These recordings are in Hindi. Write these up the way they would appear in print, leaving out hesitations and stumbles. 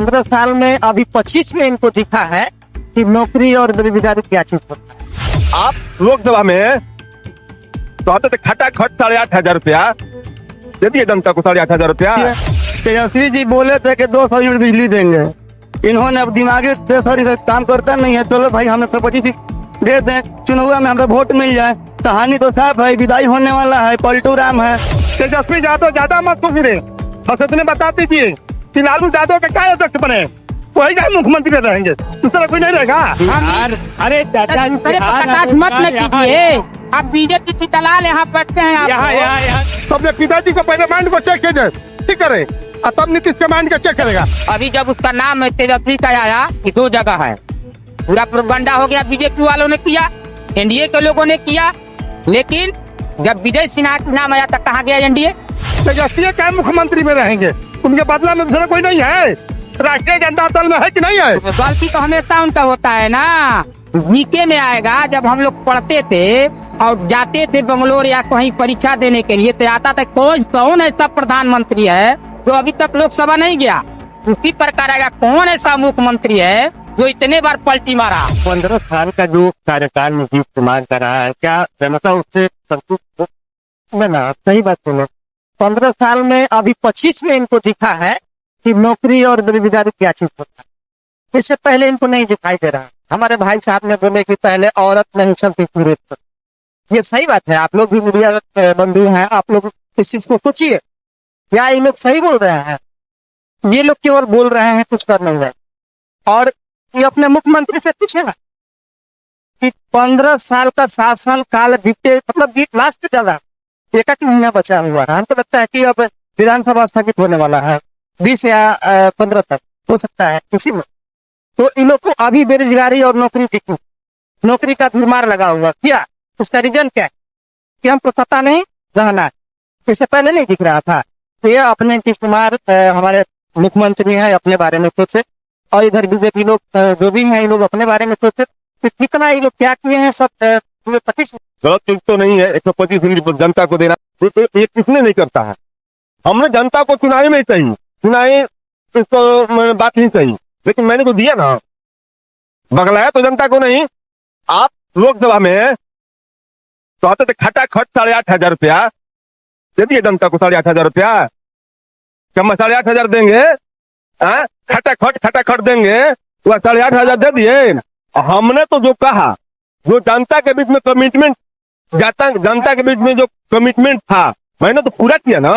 15 साल में अभी 25 में इनको दिखा है कि नौकरी और बेरोजगारी क्या चीज होता है। आप लोकसभा में तो आते थे खटाखट 8,500 रुपया दे दिए जनता को, 8,500 रुपया। तेजस्वी जी बोले थे कि 200 यूनिट बिजली देंगे, इन्होंने अब दिमागी प्रेशर काम करता नहीं है। चलो भाई हमें 125 दे दें, चुनाव में हमारा वोट मिल जाए। कहानी तो साफ है, विदाई होने वाला है, पलटू राम है। तेजस्वी यादव ज्यादा मत फिरे, बस इतने बता दीजिए कि लालू यादव के क्या अध्यक्ष बने, वही का मुख्यमंत्री रहेंगे, दूसरा कोई नहीं रहेगा। अरे चाचा मत न कीजिए, आप बीजेपी की दलाल यहाँ बैठते हैं। यहाँ तो अपने पिताजी को पहले माइंड को चेक कीजिए, ठीक करे, और तब नीतीश के माइंड का चेक करेगा। अभी जब उसका नाम तेजस्वी का आया कि 2 जगह है, पूरा प्रोपगंडा हो गया। बीजेपी वालों ने किया, एनडीए के लोगों ने किया, लेकिन जब विजय सिन्हा का नाम आया तब कहाँ गया एनडीए? तेजस्वी क्या मुख्यमंत्री में रहेंगे, उनके बदला में दूसरा कोई नहीं है। राष्ट्रीय जनता दल में है कि नहीं है? गलती तो हमेशा उनका होता है ना। जीके में आएगा, जब हम लोग पढ़ते थे और जाते थे बंगलोर या कहीं परीक्षा देने के लिए, तो आता था कौन ऐसा प्रधानमंत्री है जो अभी तक लोकसभा नहीं गया। उसी प्रकार आएगा, कौन ऐसा मुख्यमंत्री है जो इतने बार पलटी मारा। 15 साल का जो कार्यकाल नीतीश कुमार का रहा है, क्या जनता उससे संतुष्ट हो? ना, सही बात सुनो। 15 साल में अभी 25 में इनको दिखा है कि नौकरी और बेरोजगारी क्या चीज होता है। इससे पहले इनको नहीं दिखाई दे रहा। हमारे भाई साहब ने बोले कि पहले औरत नहीं चलती पूरे पर। ये सही बात है, आप लोग भी मीडिया बंधु हैं, आप लोग इस चीज को सोचिए। क्या ये लोग सही बोल रहे हैं? ये लोग केवल बोल रहे हैं, कुछ कर नहीं रहे। और ये अपने मुख्यमंत्री से पूछे ना कि 15 साल का शासन काल बीते, मतलब लास्ट ज्यादा 1 महीना बचा हुआ है। हमको लगता है कि अब विधानसभा स्थगित होने वाला है 20 या 15 तक हो सकता है इसी में। तो इन लोग को अभी बेरोजगारी और नौकरी दिखी, नौकरी का भीमार लगा हुआ। क्या इसका रीजन क्या है कि हमको पता नहीं रहना है, इससे पहले नहीं दिख रहा था। तो ये अपने नीतीश कुमार हमारे मुख्यमंत्री हैं, अपने बारे में सोचे, और इधर बीजेपी लोग जो भी हैं, ये लोग अपने बारे में सोचे कि कितना ये लोग क्या किए हैं। सब 25 गलत चीज तो नहीं है 125 यूनिट जनता को देना, ये किसने नहीं करता है। हमने जनता को चुनावी में चाहिए, चुनावी इसको बात नहीं चाहिए, लेकिन मैंने तो दिया ना, बगलाया तो जनता को नहीं। आप लोकसभा में तो आते थे खटाखट 8,500 रुपया दे दिए जनता को, 8,500 रुपया। क्या 8,500 देंगे? खटाखट देंगे, वह 8,500 दे दिए। हमने तो जो कहा, जो जनता के बीच में कमिटमेंट, जनता के बीच में जो कमिटमेंट था, मैंने तो पूरा किया ना।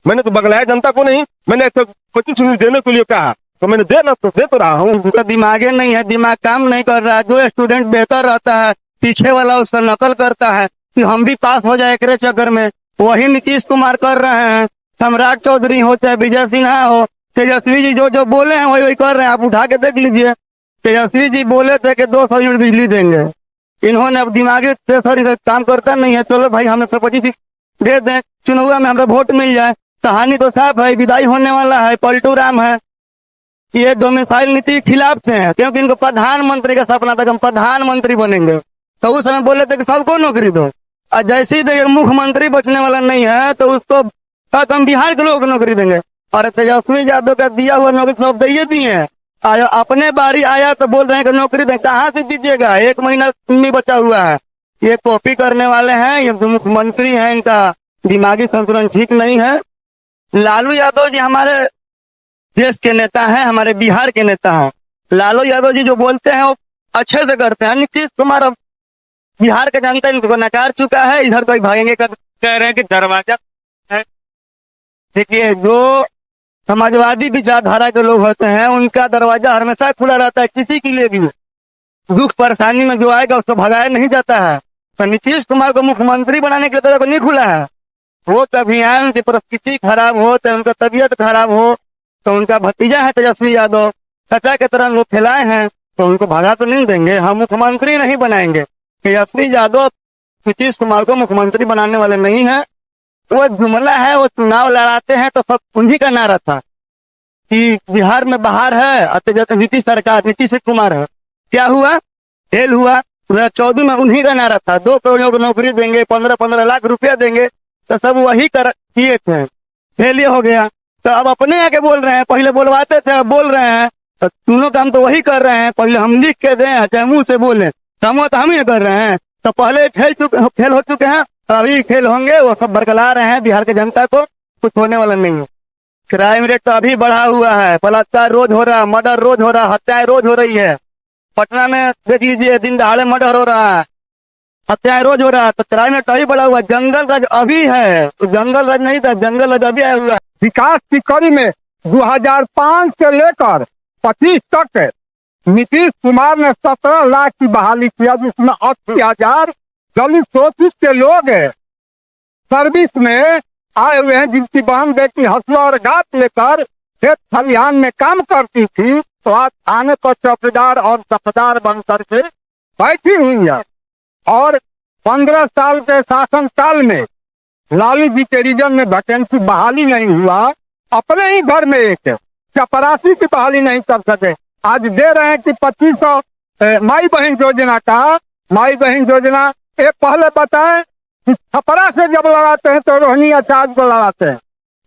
मैंने तो बगलाया जनता को नहीं, मैंने 125 यूनिट देने के लिए कहा, तो मैंने दे तो रहा हूँ। उनका दिमागे नहीं है, दिमाग काम नहीं कर रहा है। जो स्टूडेंट बेहतर रहता है, पीछे वाला उसका नकल करता है कि हम भी पास हो जाए एकरे चक्कर में, वही नीतीश कुमार कर रहे हैं। सम्राट चौधरी हो चाहे विजय सिन्हा हो, तेजस्वी जी जो बोले हैं वही कर रहे हैं। आप उठा के देख लीजिए, तेजस्वी जी बोले थे कि 200 यूनिट बिजली देंगे, इन्होंने अब दिमागी प्रेशर काम करता नहीं है। चलो भाई हमें 125 दे दें, चुनाव में हमारा वोट मिल जाए। कहानी तो साफ है, विदाई होने वाला है, पलटू राम है। ये डोमिसाइल नीति के खिलाफ से है, क्योंकि इनको प्रधानमंत्री का सपना था कि हम प्रधानमंत्री बनेंगे। तो उस समय बोले थे कि सबको नौकरी दो, और जैसे ही मुख्यमंत्री बचने वाला नहीं है तो उसको हम बिहार के लोगों को नौकरी देंगे। और तेजस्वी यादव का दिया हुआ नौकरी सब दे दिए हैं। अपने बारी आया तो बोल रहे हैं कि नौकरी दें, कहाँ से दीजिएगा? 1 महीना में बचा हुआ है। ये कॉपी करने वाले हैं, ये मुख्यमंत्री हैं, इनका दिमागी संतुलन ठीक नहीं है। लालू यादव जी हमारे देश के नेता हैं, हमारे बिहार के नेता हैं। लालू यादव जी जो बोलते हैं वो अच्छे से करते हैं। नीतीश कुमार अब बिहार का जनता इनको नकार चुका है, इधर कोई भागेंगे कह रहे हैं कि दरवाजा है। देखिए, जो समाजवादी विचारधारा के लोग होते हैं उनका दरवाजा हमेशा खुला रहता है, किसी के लिए भी दुख परेशानी में जो आएगा उसको भगाया नहीं जाता है। तो नीतीश कुमार को मुख्यमंत्री बनाने के तरफ नहीं खुला है। वो कभी आए, उनकी परिस्थिति खराब हो, तो उनका तबीयत खराब हो, तो उनका भतीजा है तेजस्वी यादव, चाचा के तरह वो फैलाए हैं, तो उनको भगा तो नहीं देंगे। हम मुख्यमंत्री नहीं बनाएंगे। तेजस्वी यादव नीतीश कुमार को मुख्यमंत्री बनाने वाले नहीं है। वो जुमला है, वो चुनाव लड़ाते हैं तो सब उन्हीं का नारा था कि बिहार में बाहर है और नीतीश सरकार, नीतीश कुमार है। क्या हुआ? फेल हुआ। 2014 में उन्हीं का नारा था 2 करोड़ को नौकरी देंगे, 15-15 लाख रुपया देंगे, तो सब वही किए थे। फेल हो गया। तो अब अपने आके बोल रहे हैं, पहले बोलवाते थे अब बोल रहे हैं। तो दोनों काम तो वही कर रहे हैं, पहले हम लिख के दें चाहे मुंह से बोले, काम तो हम ही कर रहे हैं। तो पहले खेल हो चुके हैं, अभी खेल होंगे, वो सब बरकरार रहे हैं। बिहार की जनता को कुछ होने वाला नहीं है। क्राइम रेट तो अभी बढ़ा हुआ है, बलात्कार रोज हो रहा है, मर्डर रोज हो रहा है, हत्याएं रोज हो रही है। पटना में देख लीजिए दिन दहाड़े मर्डर हो रहा है, हत्याएं रोज हो रहा है। तो क्राइम रेट अभी बढ़ा हुआ है। जंगल राज अभी है, तो जंगल राज नहीं था, जंगल राज अभी आया हुआ है। विकास की कड़ी में 2005 से लेकर 25 तक नीतीश कुमार ने 17 लाख की बहाली किया, जिसमें 80,000 दलित शोषित के लोग सर्विस में आए हुए हैं, जिनकी बहन बेटी हसुआ और गात लेकर खेत खलिहान में काम करती थी, तो आज थाने को चौकीदार और चौकीदार बन करके बैठी हुई है। और 15 साल के शासन काल में लालू जी के रीजन में वैकेंसी बहाली नहीं हुआ, अपने ही घर में एक चपरासी की बहाली नहीं कर सके। आज दे रहे हैं कि 2500 माई बहन योजना का, माई बहन योजना एक पहले बताएं कि छपरा से जब लड़ाते हैं तो रोहिणी आचार्य को लड़ाते हैं,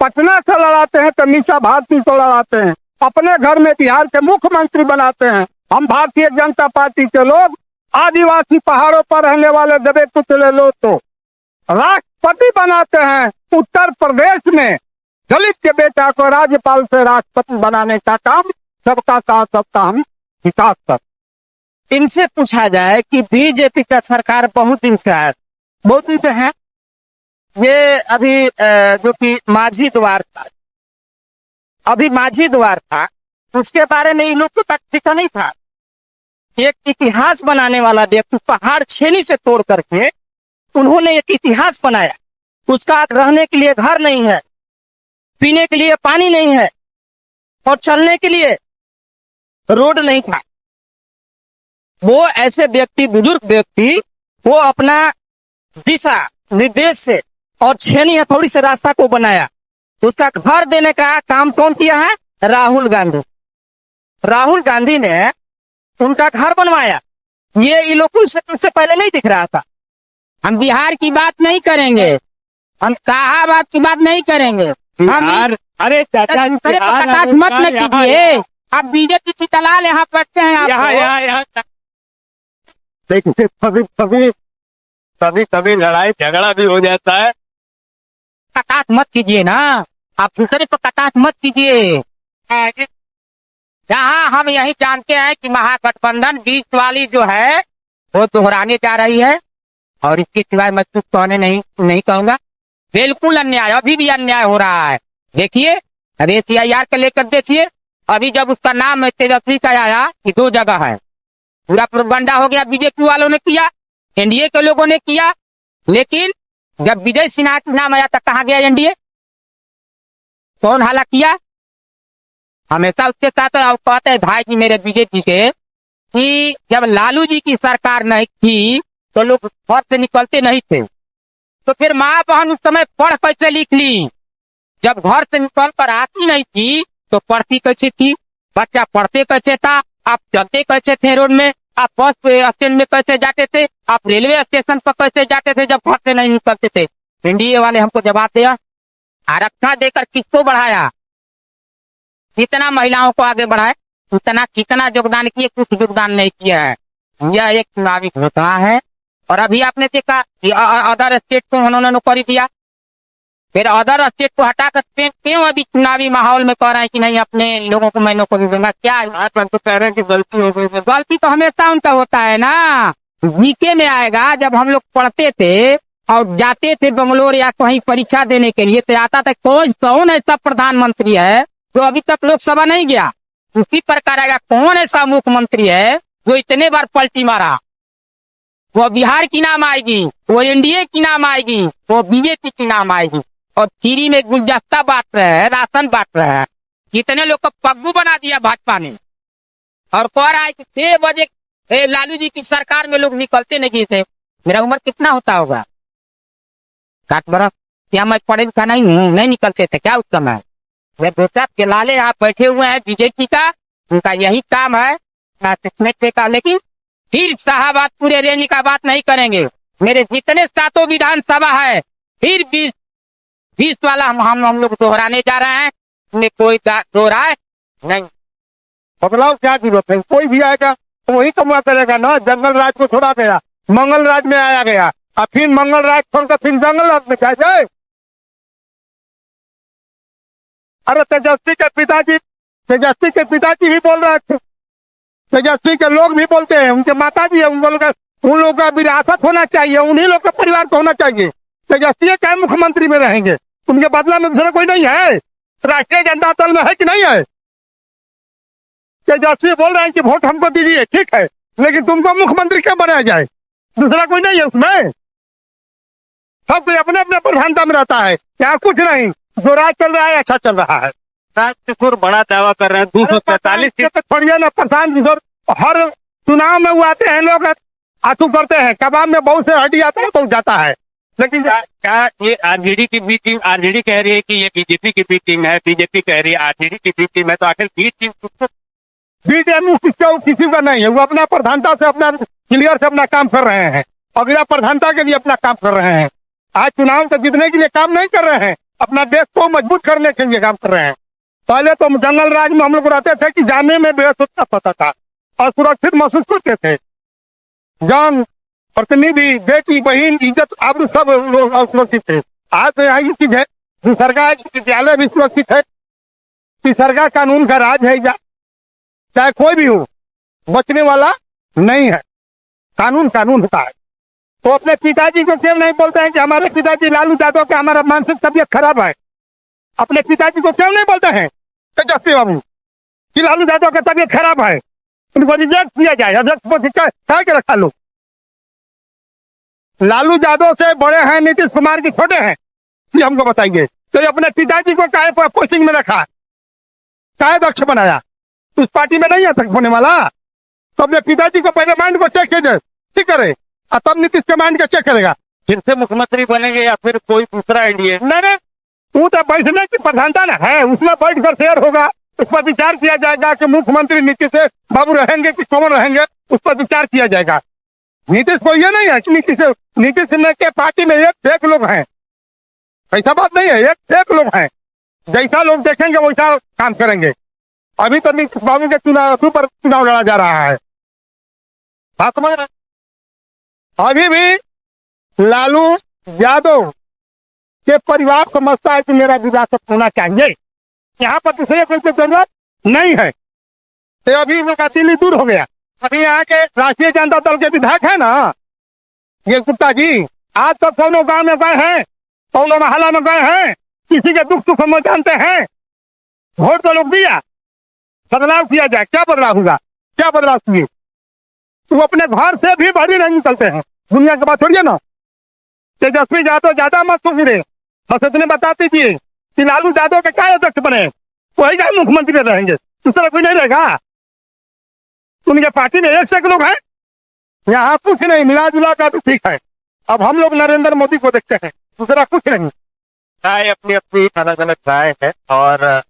पटना से लड़ाते हैं तो मीसा भारती को लड़ाते हैं, अपने घर में बिहार के मुख्यमंत्री बनाते हैं। हम भारतीय जनता पार्टी के लोग आदिवासी पहाड़ों पर रहने वाले दबे कुचले लोग तो राष्ट्रपति बनाते हैं। उत्तर प्रदेश में दलित के बेटा को राज्यपाल से राष्ट्रपति बनाने का काम, सबका साथ सबका हम विकास कर। इनसे पूछा जाए कि बीजेपी का सरकार बहुत दिन से है, बहुत दिन से है। ये अभी जो कि माझी द्वार था, अभी माझी द्वार था, उसके बारे में इन लोग को तक दिखा नहीं था। एक इतिहास बनाने वाला व्यक्ति पहाड़ छेनी से तोड़ करके उन्होंने एक इतिहास बनाया। उसका रहने के लिए घर नहीं है, पीने के लिए पानी नहीं है, और चलने के लिए रोड नहीं था। वो ऐसे व्यक्ति, बुजुर्ग व्यक्ति, वो अपना दिशा निर्देश से और छेनी हथौड़ी से रास्ता को बनाया। उसका घर देने का काम कौन किया है? राहुल गांधी। राहुल गांधी ने उनका घर बनवाया। ये इन लोग को उससे पहले नहीं दिख रहा था। हम बिहार की बात नहीं करेंगे, हम कहाबाद की बात नहीं करेंगे। हम अरे चाचा जी, कटाक्ष मत न कीजिए। आप बीजेपी की दलाल यहाँ बैठते हैं। आप यहाँ देखिए, कभी लड़ाई झगड़ा भी हो जाता है। कटाक्ष मत कीजिए ना, आप दूसरे पर कटाक्ष मत कीजिए। जहाँ हम यही जानते हैं कि महागठबंधन बीच वाली जो है वो दोहराने जा रही है, और इसके सिवाय मैं कुछ कहने नहीं कहूंगा। बिल्कुल अन्याय, अभी भी अन्याय हो रहा है। देखिए, अरे CIR को लेकर देखिए, अभी जब उसका नाम तेजस्वी का आया कि 2 जगह है, पूरा प्रोपगंडा हो गया। बीजेपी वालों ने किया, NDA के लोगों ने किया, लेकिन जब विजय सिन्हा का नाम आया तो कहाँ गया NDA? कौन हाला किया? हमेशा उसके साथ कहते हैं भाई जी मेरे बीजेपी के कि जब लालू जी की सरकार नहीं थी तो लोग घर से निकलते नहीं थे, तो फिर माँ बहन उस समय पढ़ कैसे लिख ली? जब घर से निकल कर आती नहीं थी तो पढ़ती कैसे थी? बच्चा पढ़ते कैसे था? आप चलते कैसे थे रोड में? आप बस स्टैंड में कैसे जाते थे? आप रेलवे स्टेशन पर कैसे जाते थे जब घर से नहीं निकलते थे? NDA वाले हमको जवाब दिया, आरक्षण देकर किसको बढ़ाया? कितना महिलाओं को आगे बढ़ाए, उतना कितना योगदान किए? कुछ योगदान नहीं किया है। यह एक चुनावी घोषणा है। और अभी आपने देखा कि अदर स्टेट को उन्होंने नौकरी दिया, फिर अदर स्टेट को हटाकर क्यों अभी चुनावी माहौल में कह रहे हैं कि नहीं अपने लोगों को मैं नौकरी दूंगा? क्या तो कह रहे हैं कि गलती हो गई। गलती तो हमेशा उनका होता है ना। जीके में आएगा, जब हम लोग पढ़ते थे और जाते थे बंगलोर या कहीं परीक्षा देने के लिए, तो आता था कौन ऐसा प्रधानमंत्री है जो अभी तक लोकसभा नहीं गया? उसी प्रकार आएगा, कौन ऐसा मुख्यमंत्री है जो इतने बार पलटी मारा? वो बिहार की नाम आएगी, वो NDA की नाम आएगी, वो बीजेपी की नाम आएगी। और फ्री में गुलदस्ता बांट रहे हैं, राशन बांट रहे हैं। कितने लोग को पग्गू बना दिया भाजपा ने। और कह रहा है कि 6 बजे लालू जी की सरकार में लोग निकलते नहीं थे। मेरा उम्र कितना होता होगा? 60 बरस। क्या मैं पढ़े लिखा नहीं हूँ? नहीं निकलते थे क्या उस समय? वे बेटा के लाले यहाँ बैठे हुए हैं बीजेपी का, उनका यही काम है का। लेकिन फिर शाहबाद पूरे रेंज का बात नहीं करेंगे। मेरे जितने 7 विधानसभा है, फिर 20 वाला हम लोग दोहराने जा रहे हैं। इसमें कोई दो राय नहीं। बदलाव क्या जरूरत है? कोई भी आएगा तो वही कमा करेगा ना। जंगल राज को छोड़ा गया, मंगल राज में आया गया, अब फिर मंगल राज छोड़कर फिर जंगल राज में क्या जाए? अरे तेजस्वी के पिताजी भी बोल रहे थे, तेजस्वी के लोग भी बोलते हैं, उनके माता जी है, उन लोगों का विरासत होना चाहिए, उन्हीं लोग का परिवार को होना चाहिए। तेजस्वी क्या मुख्यमंत्री में रहेंगे? उनके बदला में दूसरा कोई नहीं है? राष्ट्रीय जनता दल में है कि नहीं है? तेजस्वी बोल रहे हैं कि वोट हमको दीजिए, ठीक है, लेकिन तुमको मुख्यमंत्री क्यों बनाया जाए? दूसरा कोई नहीं है उसमें? सब कोई अपने अपने प्रधानता में रहता है, यहाँ कुछ नहीं। जो राज चल रहा है अच्छा चल रहा है। राजकिशोर बड़ा दावा कर रहे हैं 245 सीट। छोड़िए ना, प्रशांत किशोर हर चुनाव में वो आते हैं, लोग आंसू करते हैं, कबाब में बहुत से हड्डी आता है तो जाता है, लेकिन क्या ये आरजेडी की बी टीम? आरजेडी कह रही है कि ये बीजेपी की बी टीम है, बीजेपी कह रही है आरजेडी की बी टीम है, तो आखिर बी टीम बीजेपी किसी का नहीं है। वो अपना प्रधानता से अपना क्लियर से अपना काम कर रहे हैं, अगला प्रधानता के लिए अपना काम कर रहे हैं। आज चुनाव को जीतने के लिए काम नहीं कर रहे हैं, अपना देश को मजबूत करने के लिए काम कर रहे हैं। पहले तो जंगल राज में हम लोग रहते थे कि जाने में बेहद पता था और सुरक्षित महसूस करते थे। जान, प्रतिनिधि, बेटी, बहन, इज्जत, अब सब लोग सुरक्षित थे। आज तो यहाँ की चीज है, सरकार विद्यालय भी सुरक्षित है, सरकार कानून का राज है, चाहे कोई भी हो, बचने वाला नहीं है। कानून कानून होता है। तो अपने पिताजी को क्यों नहीं बोलते हैं कि हमारे पिताजी लालू यादव का हमारा मानसिक तबियत खराब है? अपने पिताजी को क्यों नहीं बोलते हैं तेजस्वी बाबू कि लालू यादव का तबियत खराब है, उनको रिजेक्ट किया जाए, अध्यक्ष को कह के रखा लो। लालू यादव से बड़े हैं, नीतीश कुमार के छोटे हैं, ये हमको बताइए। तो अपने पिताजी को काहे पोस्टिंग में रखा, काहे अध्यक्ष बनाया? उस पार्टी में नहीं है होने वाला। तो अपने पिताजी को पहले माइंड को चेक ठीक करे, और तब नीतीश के माइंड का चेक करेगा। फिर से मुख्यमंत्री बनेंगे या फिर कोई दूसरा एनडीए? नहीं, वो तो बैठने की प्रधानता ना है, उसमें बैठ कर शेयर होगा, उस पर विचार किया जाएगा कि मुख्यमंत्री नीतीश बाबू रहेंगे कि कौन रहेंगे, उस पर विचार किया जाएगा। नीतीश को ये नहीं है कि नीतीश के पार्टी में एक फेक लोग हैं, ऐसा बात नहीं है, एक फेक लोग हैं। जैसा लोग देखेंगे वैसा काम करेंगे। अभी तो नीतीश बाबू के पर चुनाव लड़ा जा रहा है, बात समझ रहे? अभी भी लालू यादव के परिवार समझता है कि मेरा विरासत होना चाहिए, यहाँ पर दूसरे कोई जरूरत नहीं है। तो अभी उनका दिल्ली दूर हो गया। अभी यहाँ के राष्ट्रीय जनता दल के विधायक है ना ये गुप्ता जी, आज तक कौनो गांव में गए हैं, कौनो मोहल्ला में गए हैं, किसी के दुख सुख में जानते हैं? वोट तो लोग दिया, बदलाव किया जाए, क्या बदलाव होगा? क्या बदलाव किए? वो अपने घर से भी बाहर नहीं निकलते हैं। दुनिया की बात छोड़िए ना, तेजस्वी यादव ज्यादा मत सोचिए, बस इतने बता दीजिए कि लालू यादव के क्या अध्यक्ष बने, वही क्या मुख्यमंत्री रहेंगे, दूसरा कोई नहीं रहेगा। उनके पार्टी में एक से एक लोग हैं, यहाँ कुछ नहीं, मिला जुला का भी ठीक है। अब हम लोग नरेंद्र मोदी को देखते हैं, दूसरा कुछ नहीं। राय अपनी अपनी अलग अलग राय है, और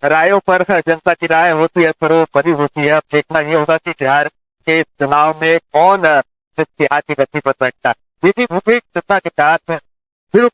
रायों पर जनता की राय होती है, सर्वोपरि होती है। अब देखना ये होगा कि बिहार के चुनाव में कौन सियासी गति पर बैठता है। भूपेश जनता के साथ फिर